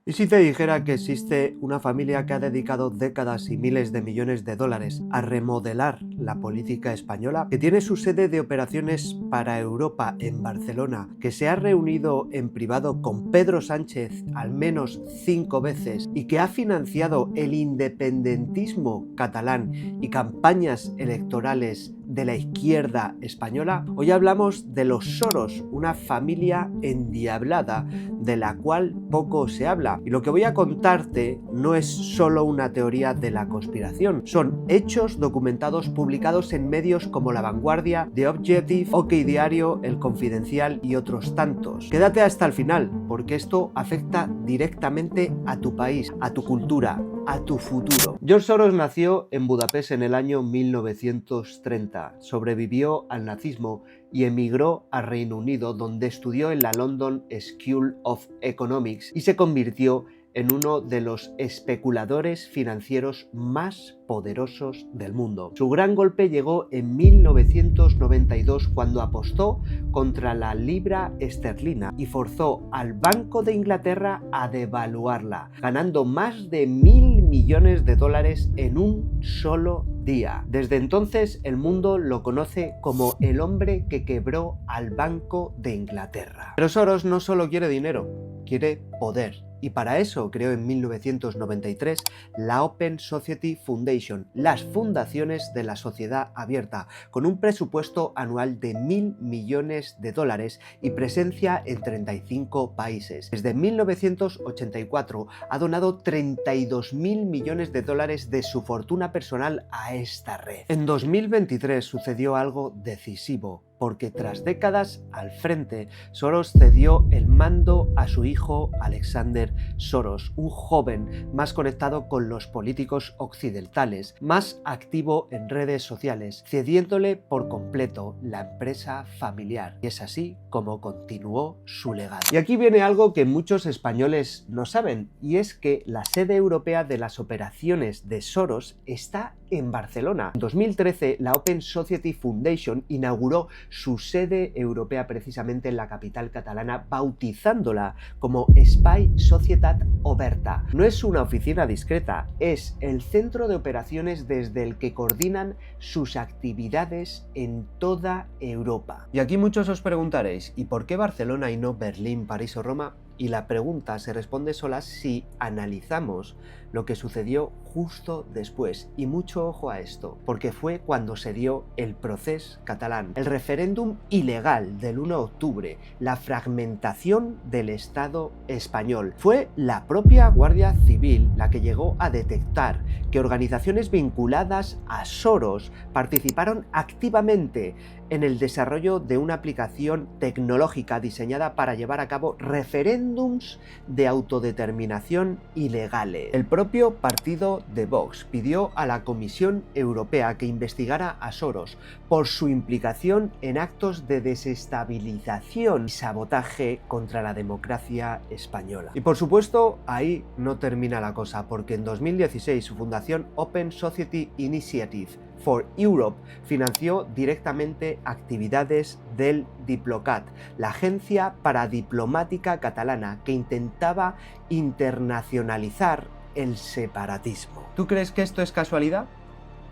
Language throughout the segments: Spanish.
¿Y si te dijera que existe una familia que ha dedicado décadas y miles de millones de dólares a remodelar la política española, que tiene su sede de operaciones para Europa en Barcelona, que se ha reunido en privado con Pedro Sánchez al menos 5 veces y que ha financiado el independentismo catalán y campañas electorales de la izquierda española? Hoy hablamos de los Soros, una familia endiablada de la cual poco se habla. Y lo que voy a contarte no es solo una teoría de la conspiración, son hechos documentados publicados en medios como La Vanguardia, The Objective, OK Diario, El Confidencial y otros tantos. Quédate hasta el final, porque esto afecta directamente a tu país, a tu cultura, a tu futuro. George Soros nació en Budapest en el año 1930, sobrevivió al nazismo y emigró a Reino Unido, donde estudió en la London School of Economics y se convirtió en uno de los especuladores financieros más poderosos del mundo. Su gran golpe llegó en 1992 cuando apostó contra la libra esterlina y forzó al Banco de Inglaterra a devaluarla, ganando más de 1.000 millones de dólares en un solo día. Desde entonces el mundo lo conoce como el hombre que quebró al Banco de Inglaterra. Pero Soros no solo quiere dinero, quiere poder. Y para eso creó en 1993 la Open Society Foundation, las fundaciones de la sociedad abierta, con un presupuesto anual de 1.000 millones de dólares y presencia en 35 países. Desde 1984 ha donado 32.000 millones de dólares de su fortuna personal a esta red. En 2023 sucedió algo decisivo, porque tras décadas al frente, Soros cedió el mando a su hijo Alexander Soros, un joven más conectado con los políticos occidentales, más activo en redes sociales, cediéndole por completo la empresa familiar. Y es así como continuó su legado. Y aquí viene algo que muchos españoles no saben, y es que la sede europea de las operaciones de Soros está en Barcelona. En 2013, la Open Society Foundation inauguró su sede europea precisamente en la capital catalana, bautizándola como Espai Societat Oberta. No es una oficina discreta, es el centro de operaciones desde el que coordinan sus actividades en toda Europa. Y aquí muchos os preguntaréis, ¿y por qué Barcelona y no Berlín, París o Roma? Y la pregunta se responde sola si analizamos lo que sucedió justo después. Y mucho ojo a esto, porque fue cuando se dio el procés catalán, el referéndum ilegal del 1 de octubre, la fragmentación del Estado español. Fue la propia Guardia Civil la que llegó a detectar que organizaciones vinculadas a Soros participaron activamente en el desarrollo de una aplicación tecnológica diseñada para llevar a cabo referéndums de autodeterminación ilegales. El propio partido de Vox pidió a la Comisión Europea que investigara a Soros por su implicación en actos de desestabilización y sabotaje contra la democracia española. Y por supuesto, ahí no termina la cosa, porque en 2016 su fundación Open Society Initiative for Europe financió directamente actividades del Diplocat, la agencia paradiplomática catalana que intentaba internacionalizar el separatismo. ¿Tú crees que esto es casualidad?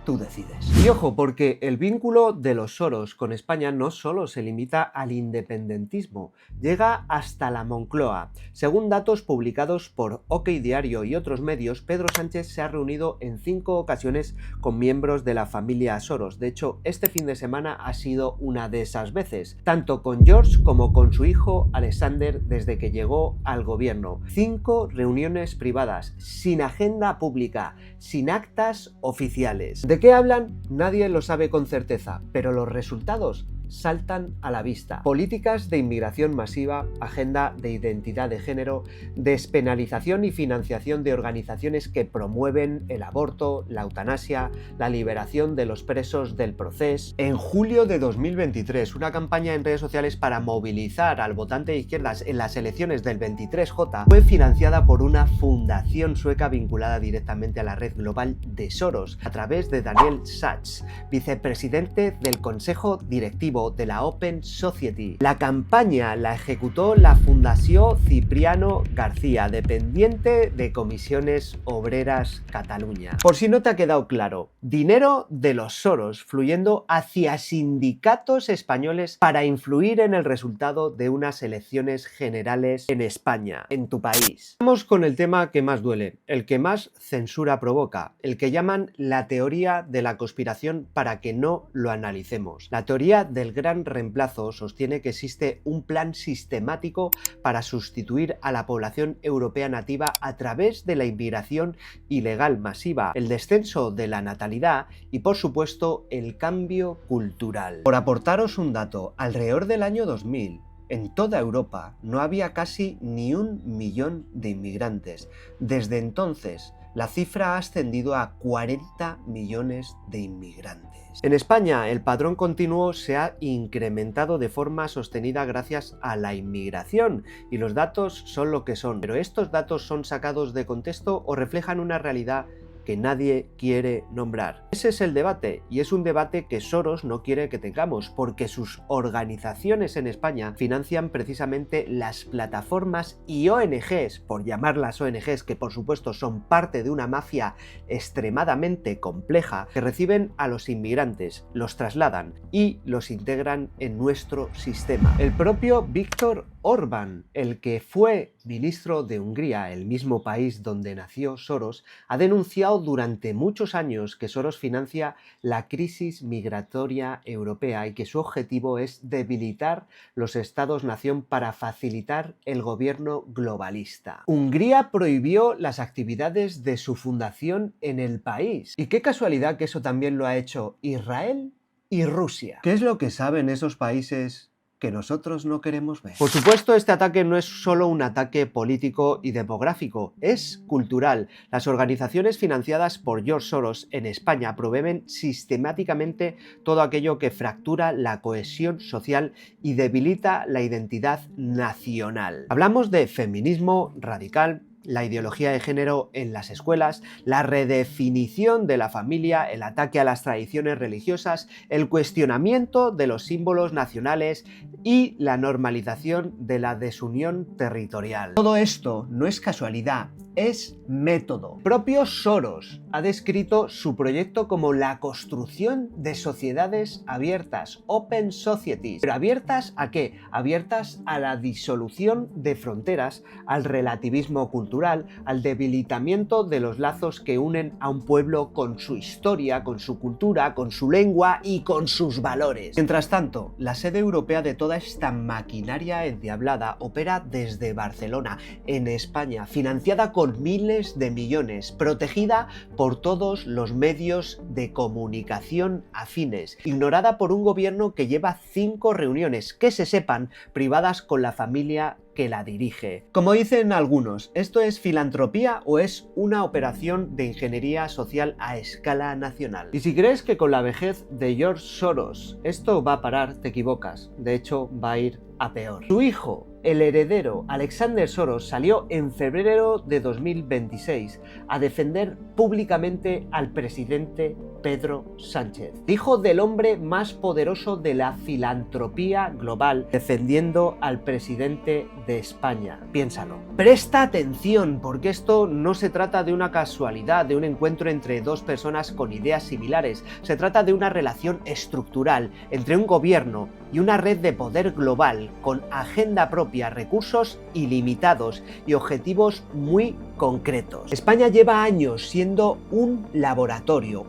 Tú decides. Y ojo, porque el vínculo de los Soros con España no solo se limita al independentismo, llega hasta la Moncloa. Según datos publicados por OK Diario y otros medios, Pedro Sánchez se ha reunido en 5 ocasiones con miembros de la familia Soros. De hecho, este fin de semana ha sido una de esas veces, tanto con George como con su hijo Alexander desde que llegó al gobierno. 5 reuniones privadas, sin agenda pública, sin actas oficiales. ¿De qué hablan? Nadie lo sabe con certeza, pero los resultados saltan a la vista. Políticas de inmigración masiva, agenda de identidad de género, despenalización y financiación de organizaciones que promueven el aborto, la eutanasia, la liberación de los presos del proceso. En julio de 2023, una campaña en redes sociales para movilizar al votante de izquierdas en las elecciones del 23J fue financiada por una fundación sueca vinculada directamente a la red global de Soros, a través de Daniel Sachs, vicepresidente del Consejo Directivo objetivo de la Open Society. La campaña la ejecutó la Fundació Cipriano García, dependiente de Comisiones Obreras Cataluña. Por si no te ha quedado claro, dinero de los Soros fluyendo hacia sindicatos españoles para influir en el resultado de unas elecciones generales en España, en tu país. Vamos con el tema que más duele, el que más censura provoca, el que llaman la teoría de la conspiración para que no lo analicemos. La teoría del gran reemplazo sostiene que existe un plan sistemático para sustituir a la población europea nativa a través de la inmigración ilegal masiva, el descenso de la natalidad y, por supuesto, el cambio cultural. Por aportaros un dato, alrededor del año 2000, en toda Europa no había casi ni 1 millón de inmigrantes. Desde entonces, la cifra ha ascendido a 40 millones de inmigrantes. En España, el padrón continuo se ha incrementado de forma sostenida gracias a la inmigración, y los datos son lo que son. Pero estos datos son sacados de contexto o reflejan una realidad que nadie quiere nombrar. Ese es el debate, y es un debate que Soros no quiere que tengamos, porque sus organizaciones en España financian precisamente las plataformas y ONGs, por llamarlas ONGs, que por supuesto son parte de una mafia extremadamente compleja, que reciben a los inmigrantes, los trasladan y los integran en nuestro sistema. El propio Viktor Orbán, el que fue ministro de Hungría, el mismo país donde nació Soros, ha denunciado durante muchos años que Soros financia la crisis migratoria europea y que su objetivo es debilitar los estados-nación para facilitar el gobierno globalista. Hungría prohibió las actividades de su fundación en el país. Y qué casualidad que eso también lo ha hecho Israel y Rusia. ¿Qué es lo que saben esos países que nosotros no queremos ver? Por supuesto, este ataque no es solo un ataque político y demográfico, es cultural. Las organizaciones financiadas por George Soros en España promueven sistemáticamente todo aquello que fractura la cohesión social y debilita la identidad nacional. Hablamos de feminismo radical, la ideología de género en las escuelas, la redefinición de la familia, el ataque a las tradiciones religiosas, el cuestionamiento de los símbolos nacionales y la normalización de la desunión territorial. Todo esto no es casualidad, es método. Propio Soros ha descrito su proyecto como la construcción de sociedades abiertas, open societies. ¿Pero abiertas a qué? Abiertas a la disolución de fronteras, al relativismo cultural, al debilitamiento de los lazos que unen a un pueblo con su historia, con su cultura, con su lengua y con sus valores. Mientras tanto, la sede europea de toda esta maquinaria endiablada opera desde Barcelona, en España, financiada con miles de millones, protegida por todos los medios de comunicación afines, ignorada por un gobierno que lleva 5 reuniones, que se sepan, privadas con la familia que la dirige. Como dicen algunos, ¿esto es filantropía o es una operación de ingeniería social a escala nacional? Y si crees que con la vejez de George Soros esto va a parar, te equivocas. De hecho, va a ir a peor. Su hijo, el heredero Alexander Soros, salió en febrero de 2026 a defender públicamente al presidente Pedro Sánchez, hijo del hombre más poderoso de la filantropía global, defendiendo al presidente de España. Piénsalo. Presta atención, porque esto no se trata de una casualidad, de un encuentro entre dos personas con ideas similares. Se trata de una relación estructural entre un gobierno y una red de poder global con agenda propia, recursos ilimitados y objetivos muy concretos. España lleva años siendo un laboratorio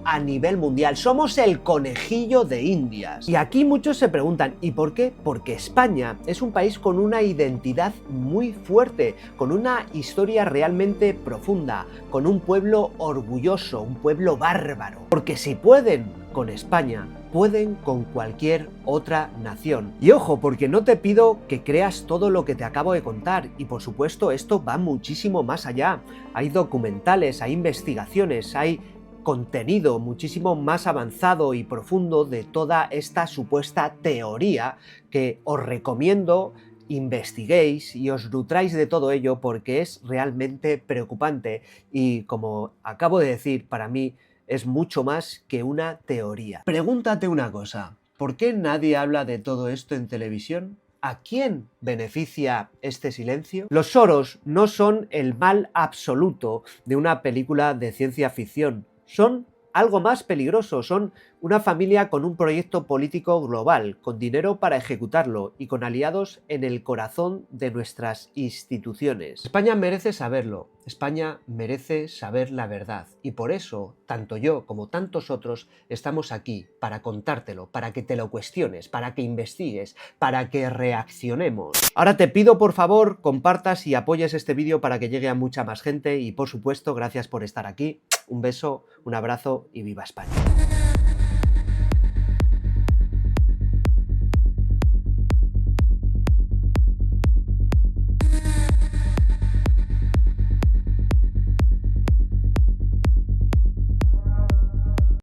a nivel mundial. Somos el conejillo de Indias. Y aquí muchos se preguntan, ¿y por qué? Porque España es un país con una identidad muy fuerte, con una historia realmente profunda, con un pueblo orgulloso, un pueblo bárbaro. Porque si pueden con España, pueden con cualquier otra nación. Y ojo, porque no te pido que creas todo lo que te acabo de contar, y por supuesto esto va muchísimo más allá. Hay documentales, hay investigaciones, hay contenido muchísimo más avanzado y profundo de toda esta supuesta teoría que os recomiendo investiguéis y os nutráis de todo ello, porque es realmente preocupante y, como acabo de decir, para mí es mucho más que una teoría. Pregúntate una cosa, ¿Por qué nadie habla de todo esto en televisión? ¿A quién beneficia este silencio? Los Soros no son el mal absoluto de una película de ciencia ficción, son algo más peligroso, son una familia con un proyecto político global, con dinero para ejecutarlo y con aliados en el corazón de nuestras instituciones. España merece saberlo, España merece saber la verdad y por eso, tanto yo como tantos otros, estamos aquí para contártelo, para que te lo cuestiones, para que investigues, para que reaccionemos. Ahora te pido por favor compartas y apoyes este vídeo para que llegue a mucha más gente y por supuesto gracias por estar aquí. Un beso, un abrazo y viva España.